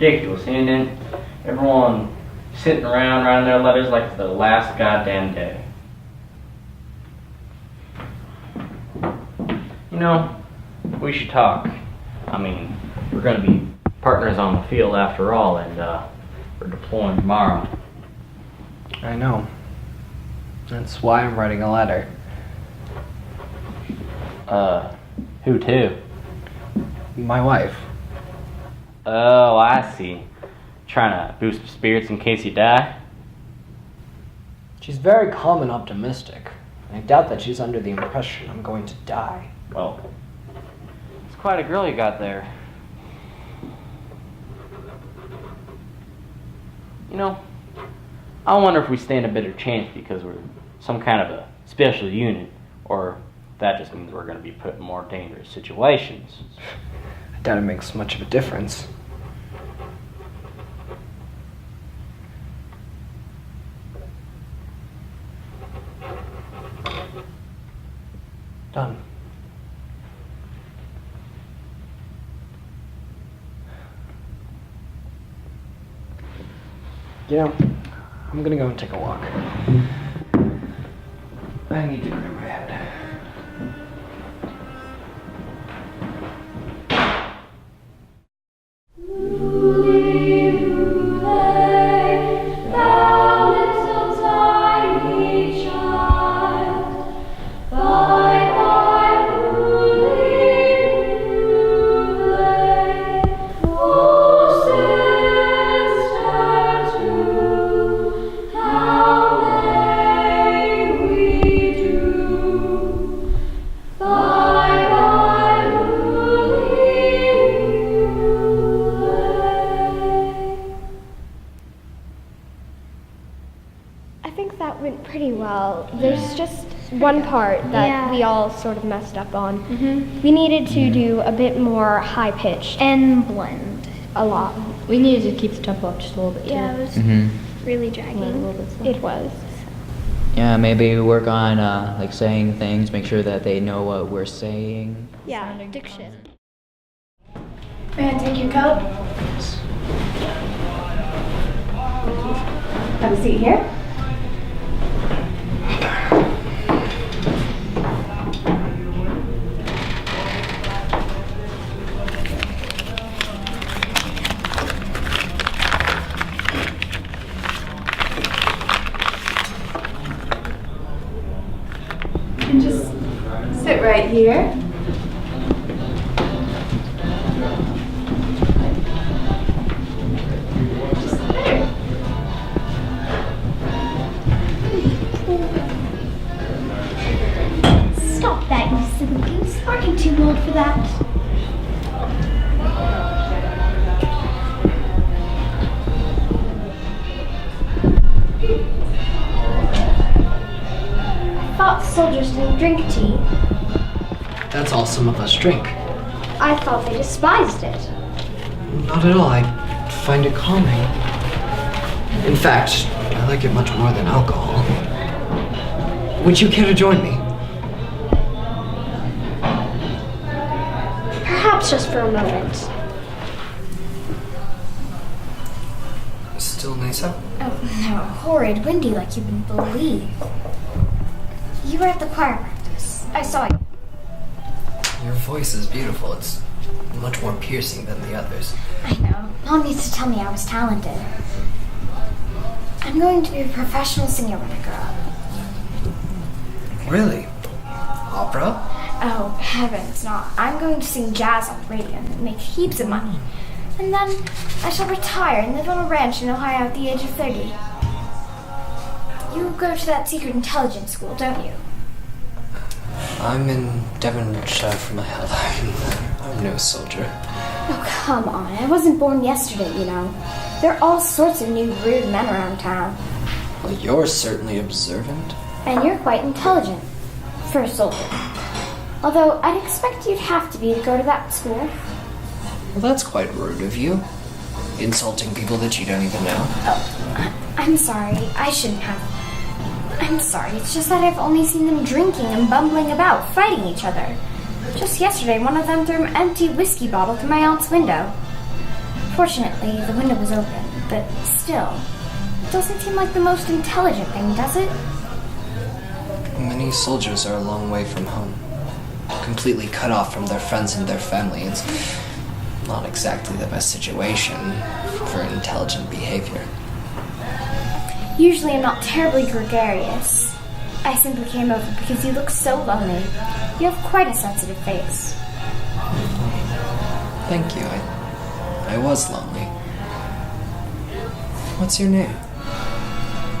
ridiculous, and then everyone sitting around writing their letters like it's the last goddamn day. You know, we should talk. I mean, we're gonna be partners on the field after all, and we're deploying tomorrow. I know. That's why I'm writing a letter. Who to? My wife. Oh, I see. Trying to boost spirits in case you die? She's very calm and optimistic. I doubt that she's under the impression I'm going to die. Well, it's quite a girl you got there. You know, I wonder if we stand a better chance because we're some kind of a special unit, or that just means we're going to be put in more dangerous situations. I doubt it makes much of a difference. Done. You know, I'm gonna go and take a walk. I need to clear my head. There's just one part that we all sort of messed up on. We needed to do a bit more high pitched and blend a lot. We needed to keep the tempo up just a little bit too. Yeah, it was really dragging. A little bit slow. It was. Yeah, maybe work on like saying things, make sure that they know what we're saying. Yeah, diction. May I take your coat? Have a seat here. You can just sit right here. Just there. Stop that, you silly goose. Aren't you too old for that? I thought soldiers didn't drink tea. That's all some of us drink. I thought they despised it. Not at all. I find it calming. In fact, I like it much more than alcohol. Would you care to join me? Perhaps just for a moment. Still nice out? Oh, no, horrid windy like you wouldn't believe. You were at the choir practice. I saw you. Your voice is beautiful. It's much more piercing than the others. I know. Mom used to tell me I was talented. I'm going to be a professional singer when I grow up. Really? Opera? Oh, heavens, no. I'm going to sing jazz on the radio and make heaps of money. And then I shall retire and live on a ranch in Ohio at the age of 30. You go to that secret intelligence school, don't you? I'm in Devonshire for my health. I'm no soldier. Oh, come on. I wasn't born yesterday, you know. There are all sorts of new rude men around town. Well, you're certainly observant. And you're quite intelligent. For a soldier. Although, I'd expect you'd have to be to go to that school. Well, that's quite rude of you. Insulting people that you don't even know. Oh, I'm sorry. I shouldn't have. I'm sorry. It's just that I've only seen them drinking and bumbling about, fighting each other. Just yesterday, one of them threw an empty whiskey bottle through my aunt's window. Fortunately, the window was open, but still, it doesn't seem like the most intelligent thing, does it? Many soldiers are a long way from home, completely cut off from their friends and their family. It's not exactly the best situation for intelligent behavior. Usually I'm not terribly gregarious. I simply came over because you look so lonely. You have quite a sensitive face. Thank you. I was lonely. What's your name?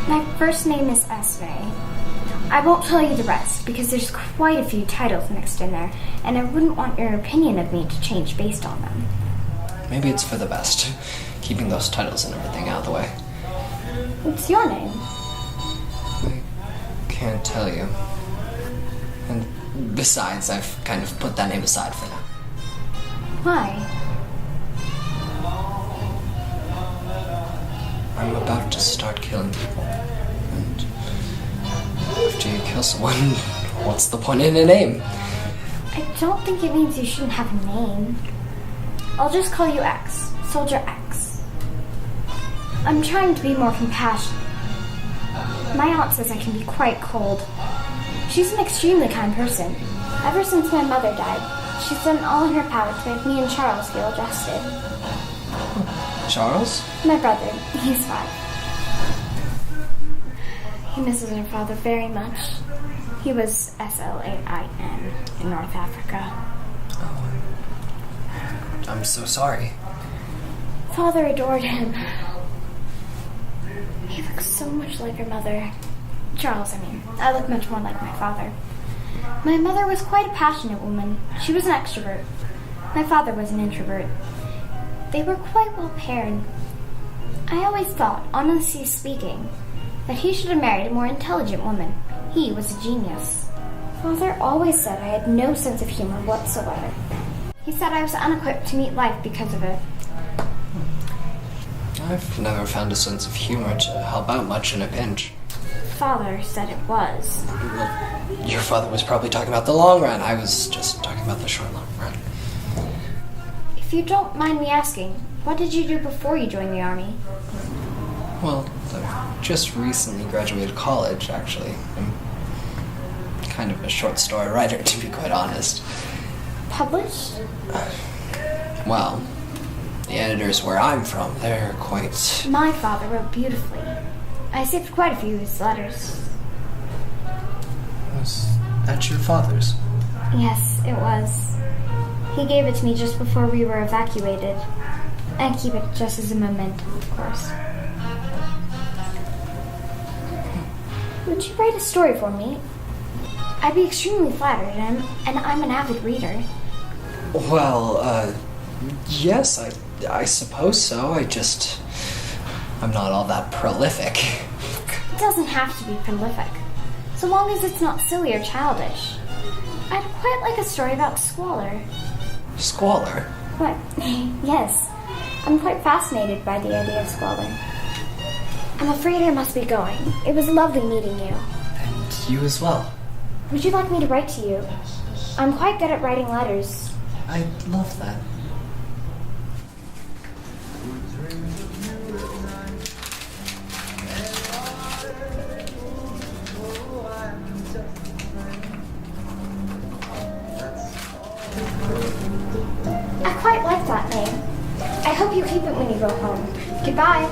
My first name is Esme. I won't tell you the rest because there's quite a few titles mixed in there, and I wouldn't want your opinion of me to change based on them. Maybe it's for the best, keeping those titles and everything out of the way. What's your name? I can't tell you. And besides, I've kind of put that name aside for now. Why? I'm about to start killing people. And after you kill someone, what's the point in a name? I don't think it means you shouldn't have a name. I'll just call you X, Soldier X. I'm trying to be more compassionate. My aunt says I can be quite cold. She's an extremely kind person. Ever since my mother died, she's done all in her power to make me and Charles feel adjusted. Charles? My brother, he's 5. He misses her father very much. He was SLAIN in North Africa. Oh, I'm so sorry. Father adored him. He looks so much like her mother. Charles, I mean. I look much more like my father. My mother was quite a passionate woman. She was an extrovert. My father was an introvert. They were quite well paired. I always thought, honestly speaking, that he should have married a more intelligent woman. He was a genius. Father always said I had no sense of humor whatsoever. He said I was unequipped to meet life because of it. I've never found a sense of humor to help out much in a pinch. Father said it was. Well, your father was probably talking about the long run. I was just talking about the short long run. If you don't mind me asking, what did you do before you joined the army? Well, I just recently graduated college, actually. I'm kind of a short story writer, to be quite honest. Published? Well, the editors where I'm from, they're quite... My father wrote beautifully. I saved quite a few of his letters. Was that your father's? Yes, it was. He gave it to me just before we were evacuated. I keep it just as a memento, of course. Would you write a story for me? I'd be extremely flattered, and I'm an avid reader. Well, yes, I suppose so. I'm not all that prolific. It doesn't have to be prolific, so long as it's not silly or childish. I'd quite like a story about Squalor. Squalor? What? Yes. I'm quite fascinated by the idea of Squalor. I'm afraid I must be going. It was lovely meeting you. And you as well. Would you like me to write to you? I'm quite good at writing letters. I'd love that. I quite like that name. I hope you keep it when you go home. Goodbye.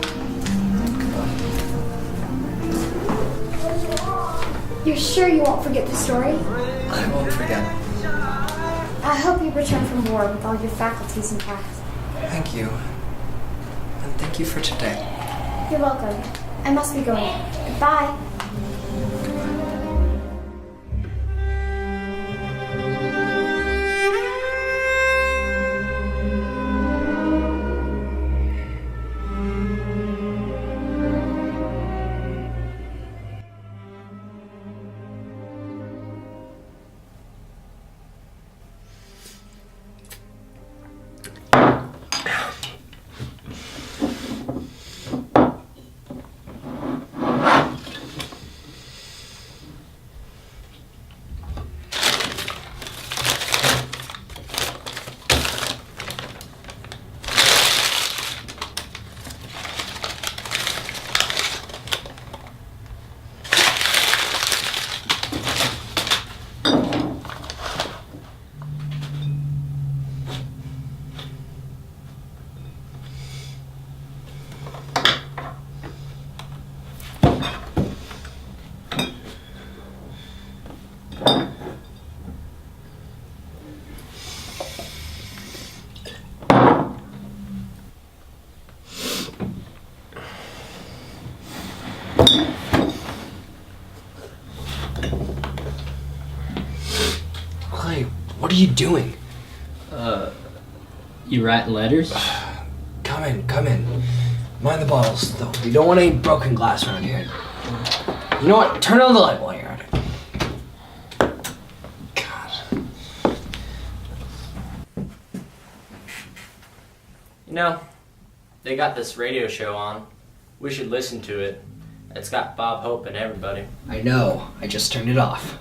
You're sure you won't forget the story? I won't forget. I hope you return from war with all your faculties intact. Thank you. And thank you for today. You're welcome. I must be going. Goodbye. What are you doing? You writing letters? Come in. Mind the bottles, though. We don't want any broken glass around here. You know what? Turn on the light while you're at it. God. You know, they got this radio show on. We should listen to it. It's got Bob Hope and everybody. I know. I just turned it off.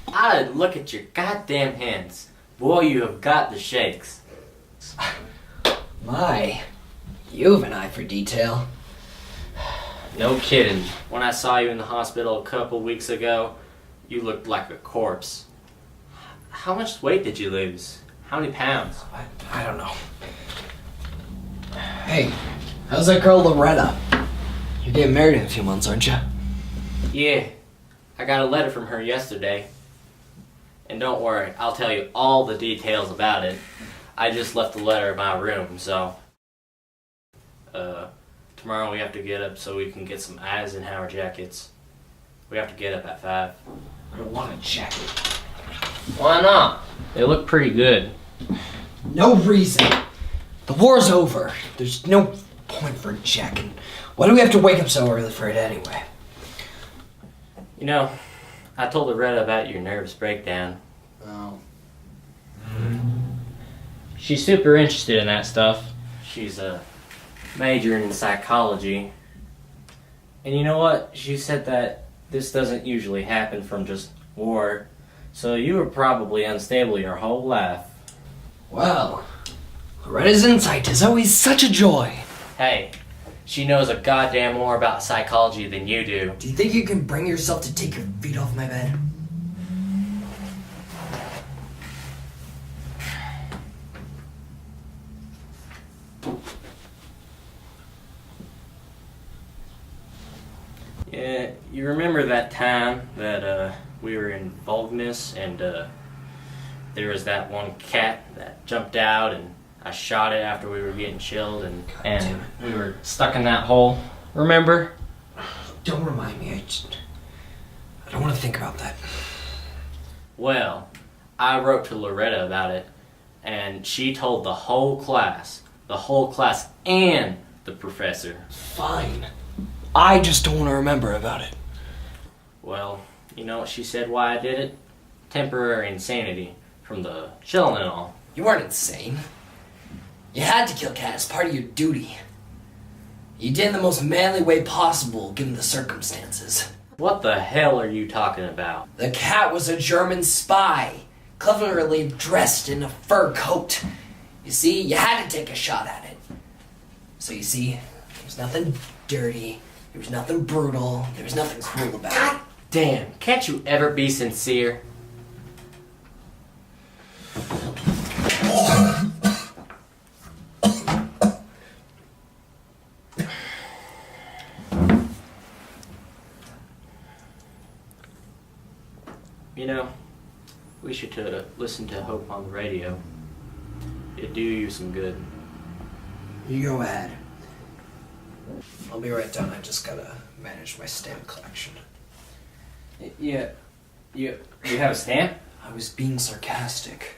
I look at your goddamn hands. Boy, you have got the shakes. My, you have an eye for detail. No kidding. When I saw you in the hospital a couple weeks ago, you looked like a corpse. How much weight did you lose? How many pounds? I don't know. Hey, how's that girl Loretta? You're getting married in a few months, aren't you? Yeah, I got a letter from her yesterday. And don't worry, I'll tell you all the details about it. I just left the letter in my room, so... tomorrow we have to get up so we can get some Eisenhower jackets. We have to get up at 5. I don't want a jacket. Why not? They look pretty good. No reason. The war's over. There's no point for a jacket. Why do we have to wake up so early for it anyway? You know, I told Loretta about your nervous breakdown. Oh. She's super interested in that stuff. She's majoring in psychology. And you know what? She said that this doesn't usually happen from just war. So you were probably unstable your whole life. Well, Loretta's insight is always such a joy. Hey, she knows a goddamn more about psychology than you do. Do you think you can bring yourself to take your feet off my bed? Yeah, you remember that time that we were in Vulgnus and there was that one cat that jumped out and I shot it after we were getting chilled and we were stuck in that hole. Remember? Don't remind me. I don't want to think about that. Well, I wrote to Loretta about it and she told the whole class and the professor. Fine. I just don't want to remember about it. Well, you know what she said why I did it? Temporary insanity from the chilling and all. You weren't insane. You had to kill Cat as part of your duty. You did it in the most manly way possible, given the circumstances. What the hell are you talking about? The cat was a German spy, cleverly dressed in a fur coat. You see, you had to take a shot at it. So you see, there was nothing dirty, there was nothing brutal, there was nothing cruel about it. Damn, can't you ever be sincere? You know, we should listen to Hope on the radio. It'd do you some good. You go ahead. I'll be right down. I just gotta manage my stamp collection. Yeah, you have a stamp? I was being sarcastic.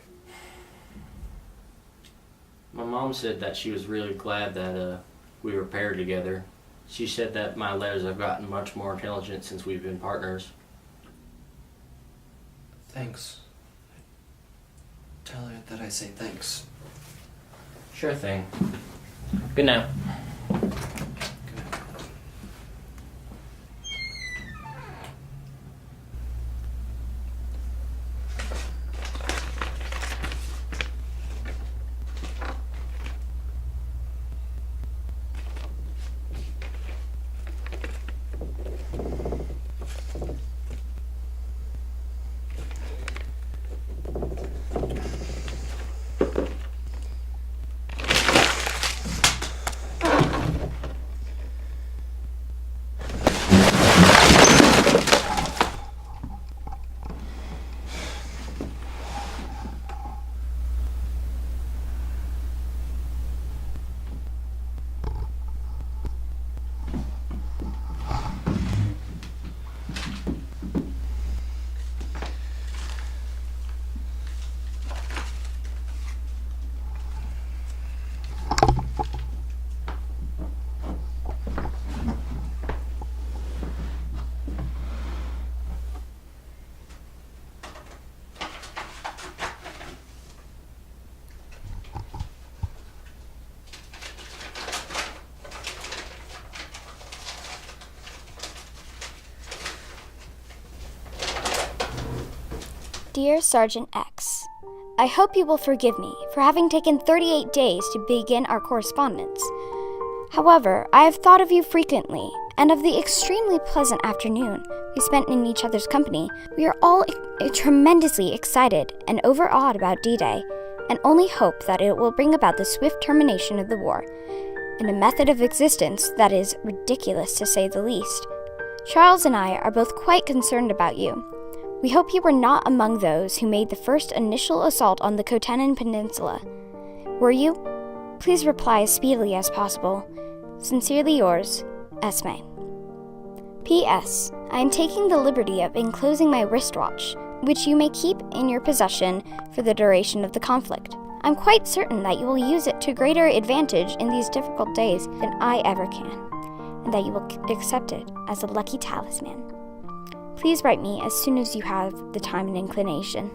My mom said that she was really glad that we were paired together. She said that my letters have gotten much more intelligent since we've been partners. Thanks. Tell her that I say thanks. Sure thing. Good night. Dear Sergeant X, I hope you will forgive me for having taken 38 days to begin our correspondence. However, I have thought of you frequently, and of the extremely pleasant afternoon we spent in each other's company. We are all tremendously excited and overawed about D-Day, and only hope that it will bring about the swift termination of the war, in a method of existence that is ridiculous to say the least. Charles and I are both quite concerned about you. We hope you were not among those who made the first initial assault on the Khotan Peninsula. Were you? Please reply as speedily as possible. Sincerely yours, Esme. P.S. I am taking the liberty of enclosing my wristwatch, which you may keep in your possession for the duration of the conflict. I'm quite certain that you will use it to greater advantage in these difficult days than I ever can, and that you will accept it as a lucky talisman. Please write me as soon as you have the time and inclination.